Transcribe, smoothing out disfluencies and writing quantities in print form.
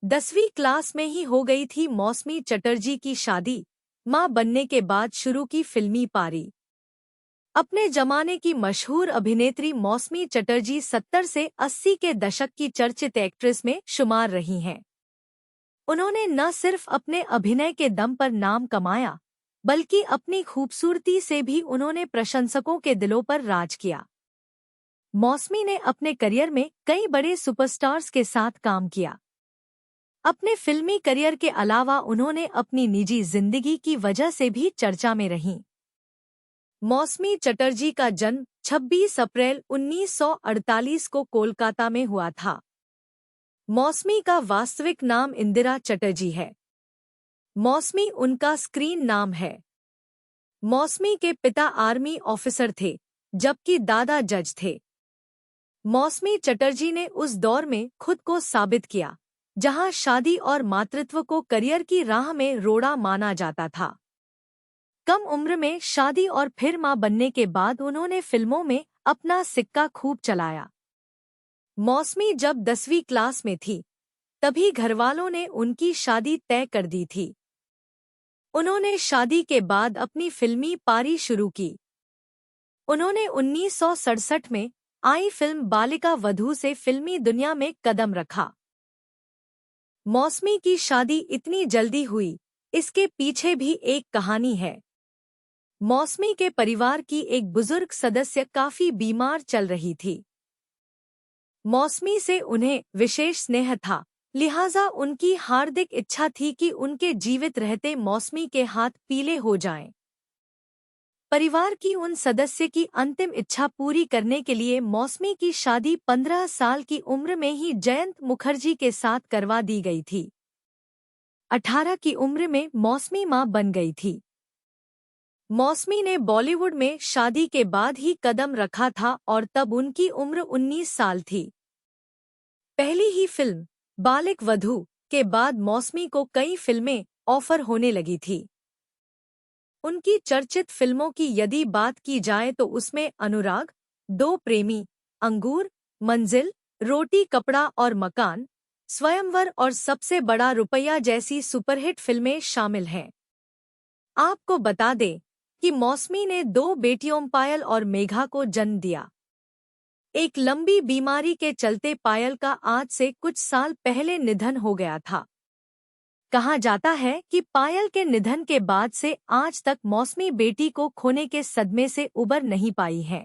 10वीं क्लास में ही हो गई थी मौसमी चटर्जी की शादी। मां बनने के बाद शुरू की फिल्मी पारी। अपने जमाने की मशहूर अभिनेत्री मौसमी चटर्जी 70 से 80 के दशक की चर्चित एक्ट्रेस में शुमार रही हैं। उन्होंने न सिर्फ अपने अभिनय के दम पर नाम कमाया, बल्कि अपनी खूबसूरती से भी उन्होंने प्रशंसकों के दिलों पर राज किया। मौसमी ने अपने करियर में कई बड़े सुपरस्टार्स के साथ काम किया। अपने फिल्मी करियर के अलावा उन्होंने अपनी निजी जिंदगी की वजह से भी चर्चा में रहीं। मौसमी चटर्जी का जन्म 26 अप्रैल 1948 को कोलकाता में हुआ था। मौसमी का वास्तविक नाम इंदिरा चटर्जी है। मौसमी उनका स्क्रीन नाम है। मौसमी के पिता आर्मी ऑफिसर थे, जबकि दादा जज थे। मौसमी चटर्जी ने उस दौर में खुद को साबित किया, जहां शादी और मातृत्व को करियर की राह में रोड़ा माना जाता था। कम उम्र में शादी और फिर मां बनने के बाद उन्होंने फिल्मों में अपना सिक्का खूब चलाया। मौसमी जब 10वीं क्लास में थी, तभी घरवालों ने उनकी शादी तय कर दी थी। उन्होंने शादी के बाद अपनी फिल्मी पारी शुरू की। उन्होंने 1967 में आई फिल्म बालिका वधू से फिल्मी दुनिया में कदम रखा। मौसमी की शादी इतनी जल्दी हुई, इसके पीछे भी एक कहानी है। मौसमी के परिवार की एक बुजुर्ग सदस्य काफी बीमार चल रही थी। मौसमी से उन्हें विशेष स्नेह था, लिहाजा उनकी हार्दिक इच्छा थी कि उनके जीवित रहते मौसमी के हाथ पीले हो जाएं। परिवार की उन सदस्य की अंतिम इच्छा पूरी करने के लिए मौसमी की शादी 15 साल की उम्र में ही जयंत मुखर्जी के साथ करवा दी गई थी। 18 की उम्र में मौसमी मां बन गई थी। मौसमी ने बॉलीवुड में शादी के बाद ही कदम रखा था और तब उनकी उम्र 19 साल थी। पहली ही फिल्म बालिक वधू के बाद मौसमी को कई फिल्में ऑफर होने लगी थी। उनकी चर्चित फिल्मों की यदि बात की जाए तो उसमें अनुराग, दो प्रेमी, अंगूर, मंजिल, रोटी कपड़ा और मकान, स्वयंवर और सबसे बड़ा रुपया जैसी सुपरहिट फिल्में शामिल हैं। आपको बता दें कि मौसमी ने 2 बेटियों पायल और मेघा को जन्म दिया। एक लंबी बीमारी के चलते पायल का आज से कुछ साल पहले निधन हो गया था। कहा जाता है कि पायल के निधन के बाद से आज तक मौसमी बेटी को खोने के सदमे से उबर नहीं पाई है।